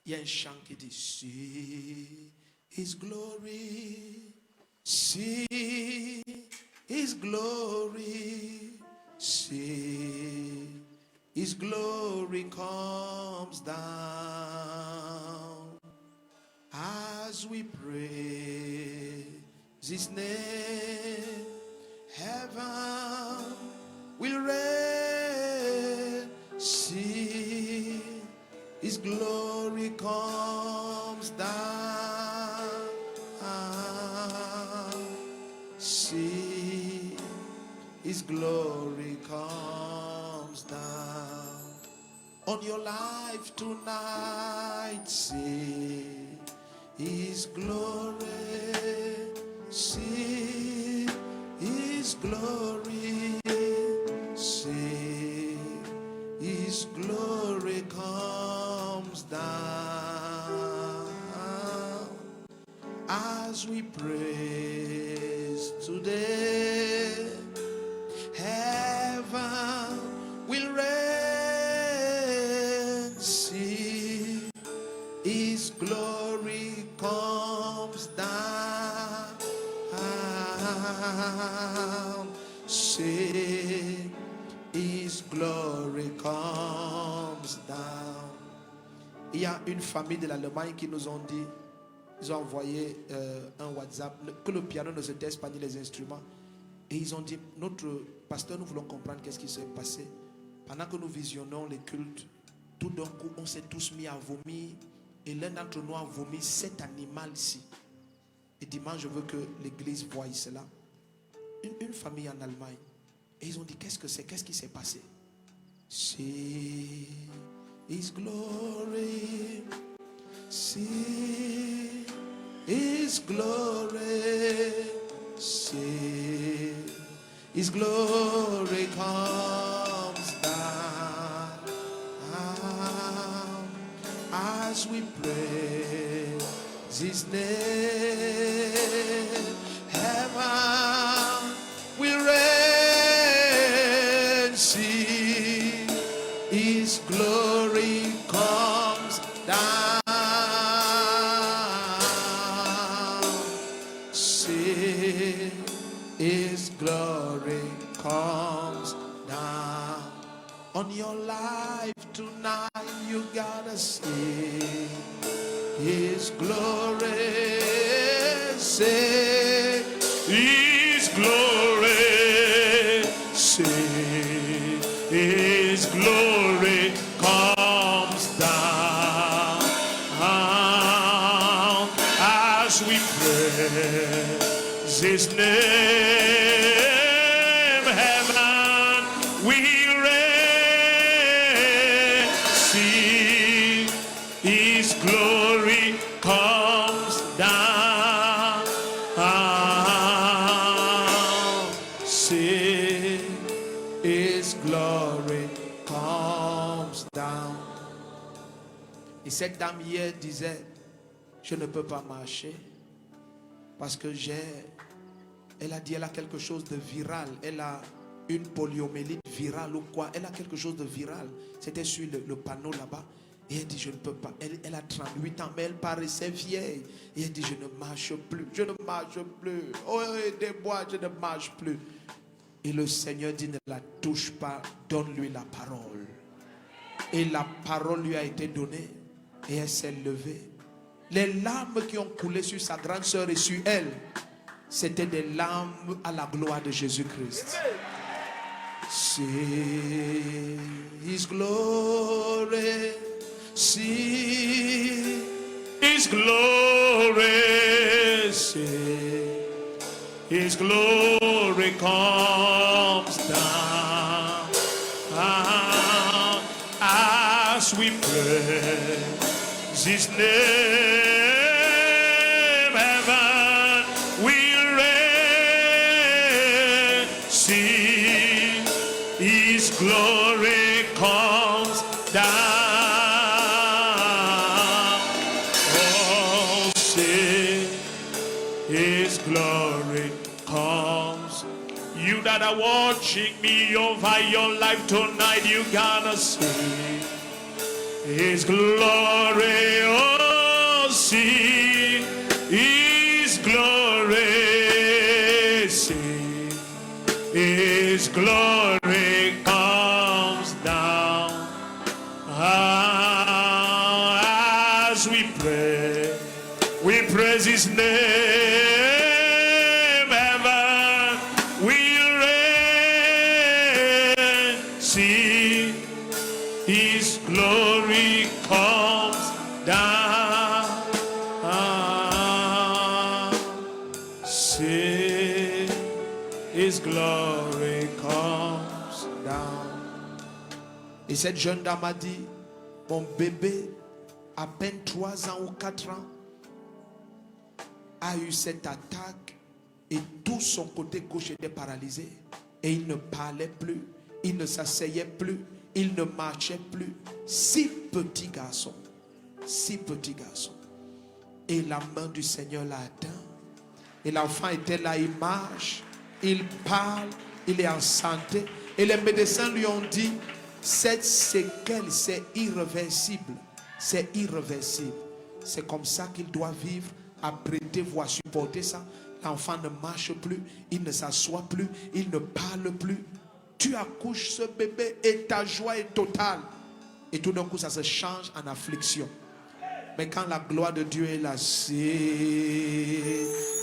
Il y a un chant qui dit See His glory, see His glory, see His glory comes down as we praise His name. Heaven will reign. See His glory comes down. See His glory comes down on your life tonight. See His glory. See His glory. See His glory comes down as we praise today. Heaven will reign. See His glory comes down. See His glory comes down. Il y a une famille de l'Allemagne qui nous ont dit, ils ont envoyé un WhatsApp, que le piano ne se taise pas ni les instruments. Et ils ont dit, notre pasteur, nous voulons comprendre qu'est-ce qui s'est passé. Pendant que nous visionnons les cultes, tout d'un coup, on s'est tous mis à vomir. Et l'un d'entre nous a vomi cet animal-ci. Et dimanche, je veux que l'église voie cela. Une famille en Allemagne. Et ils ont dit, qu'est-ce que c'est? Qu'est-ce qui s'est passé? See His glory. See His glory. See His glory comes down as we praise His name. Heaven will reign. See His glory comes down. See His glory comes down. On your life tonight, you gotta see His glory. Say His glory. Say His glory comes down as we praise His name. Heaven will reign. See His glory comes down. See His glory comes down. Et cette dame hier disait, je ne peux pas marcher parce que elle a dit, elle a quelque chose de viral. Elle a une poliomyélite virale ou quoi. Elle a quelque chose de viral. C'était sur le panneau là-bas. Et elle dit, je ne peux pas. Elle a 38 ans, mais elle paraissait vieille. Et elle dit, je ne marche plus. Je ne marche plus. Oh, aidez-moi, je ne marche plus. Et le Seigneur dit, ne la touche pas, donne-lui la parole. Et la parole lui a été donnée. Et elle s'est levée. Les larmes qui ont coulé sur sa grande sœur et sur elle, c'était des larmes à la gloire de Jésus-Christ. See His glory. See His glory. See His glory comes down as we praise His name. Heaven will reign. See His glory comes down. Oh, see His glory comes. You that are watching me over your life tonight, you gotta see His glory. As we pray, we praise his name. Heaven will reign. See, his glory comes down. See, his glory comes down. Et cette jeune dame a dit, mon bébé, à peine 3 ans ou 4 ans, a eu cette attaque et tout son côté gauche était paralysé. Et il ne parlait plus, il ne s'asseyait plus, il ne marchait plus. 6 petits garçons, 6 petits garçons. Et la main du Seigneur l'a atteint. Et l'enfant était là, il marche, il parle, il est en santé. Et les médecins lui ont dit, cette séquelle, c'est irréversible. C'est irréversible. C'est comme ça qu'il doit vivre, apprêter, voire supporter ça. L'enfant ne marche plus, il ne s'assoit plus, il ne parle plus. Tu accouches ce bébé et ta joie est totale. Et tout d'un coup, ça se change en affliction. Mais quand la gloire de Dieu est là, c'est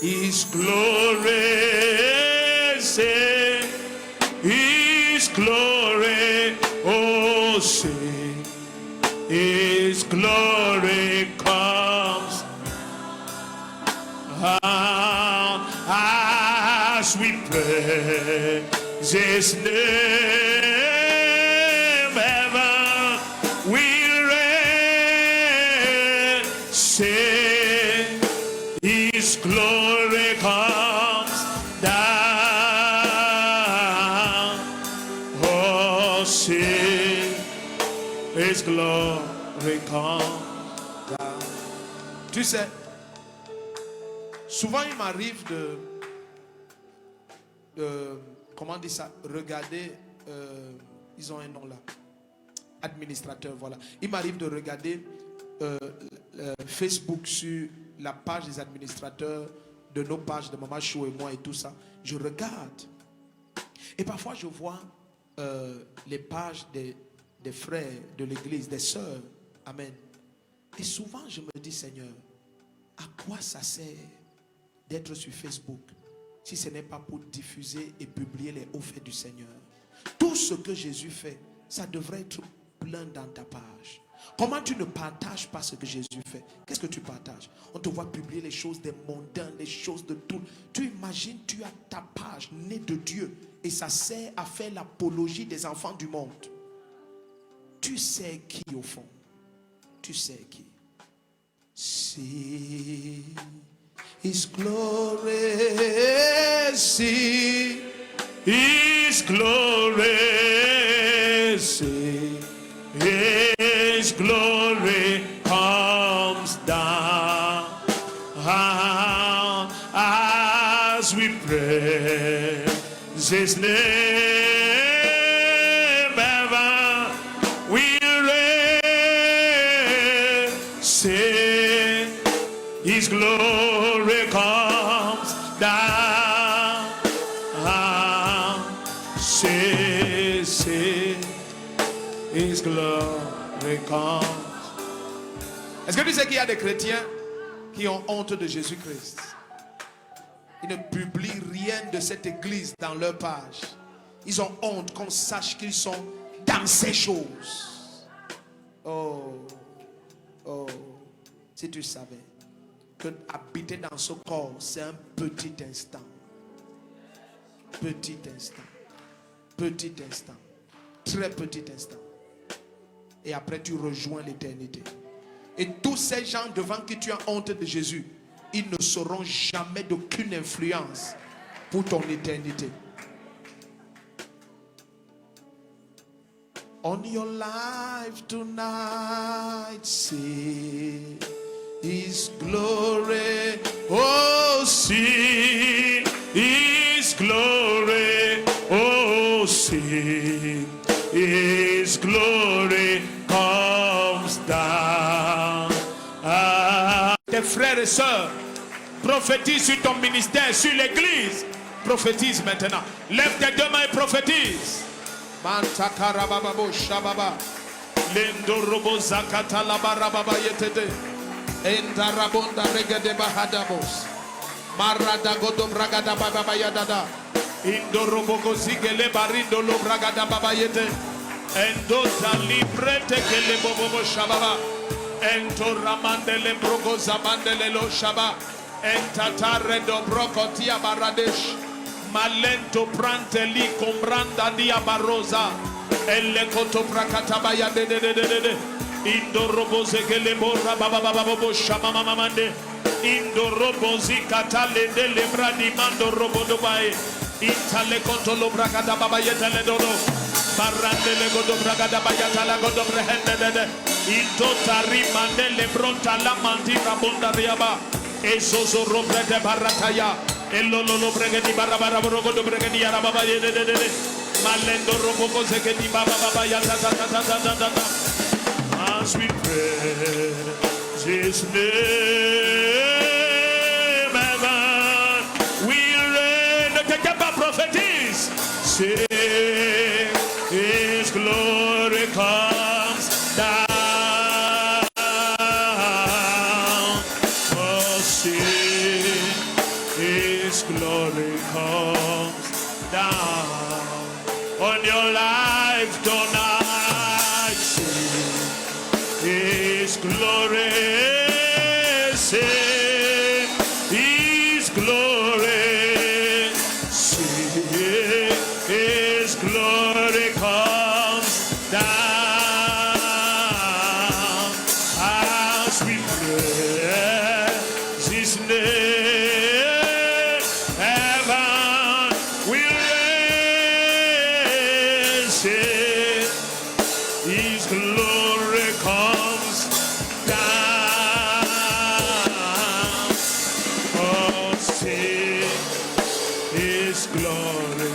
His glory, c'est His glory, oh, c'est His glory comes. As we praise His name, heaven will reign. Say His glory comes down. Oh, say His glory comes down. Tu sais, souvent il m'arrive de comment on dit ça, regarder, ils ont un nom là, administrateur, voilà. Il m'arrive de regarder Facebook sur la page des administrateurs de nos pages de Maman Chou et moi et tout ça. Je regarde et parfois je vois les pages des frères de l'église, des sœurs, amen. Et souvent je me dis, Seigneur, à quoi ça sert d'être sur Facebook si ce n'est pas pour diffuser et publier les hauts faits du Seigneur? Tout ce que Jésus fait, ça devrait être plein dans ta page. Comment tu ne partages pas ce que Jésus fait? Qu'est-ce que tu partages? On te voit publier les choses des mondains, les choses de tout. Tu imagines, tu as ta page née de Dieu et ça sert à faire l'apologie des enfants du monde. Tu sais qui au fond? Tu sais qui? See His glory, see His glory, see His glory comes down. As we praise His name, heaven will reign. Say His glory comes down. Say His glory comes. Est-ce que tu sais qu'il y a des chrétiens qui ont honte de Jésus-Christ? Ils ne publient rien de cette église dans leur page. Ils ont honte qu'on sache qu'ils sont dans ces choses. Oh, oh, si tu savais que habiter dans ce corps, c'est un petit instant. Petit instant. Petit instant. Très petit instant. Et après tu rejoins l'éternité. Et tous ces gens devant qui tu as honte de Jésus, ils ne seront jamais d'aucune influence pour ton éternité. On your life tonight, see His glory. Oh, see His glory. Oh, see His glory comes down. Tes frères et sœurs, prophétise sur ton ministère, sur l'église. Prophétise maintenant. Lève tes deux mains et prophétise. Mantakarababo shababa. Lendo robo zakata la barababa yetede. Endarabonda regede bahadabos. Marada godo bragada baba yadada. Indoroboko zigele barindo lo bragada baba yete. Endoza librete kele bobo shababa. Ento ramandele brogo zamandele lo shaba. Entatare do brokotia baradesh. Malento pranteli combranda dia barosa. Elle koto brakata ya de. Indorobo zegele borra baba baba shama mama mande. Indorobo zikatale de lebra di mando robo dobae. Intale koto lo brakata baba yetele dodo. Barandele godo bragada bayatala godo brehende. Intotari mandele bronta la mandira bonda riaba. Esoso robrete barataya. Elolo bregedi barabara godo bregedi arababa de. Malendo robo koze ke di baba baba yata. As we praise His name, heaven will reign. The prophetess say His glory comes down. Oh, see His glory comes down on your life tonight. His glory, see His glory, see His glory comes down as we praise His name. Heaven will raise it. His glory comes down. Oh, see His glory.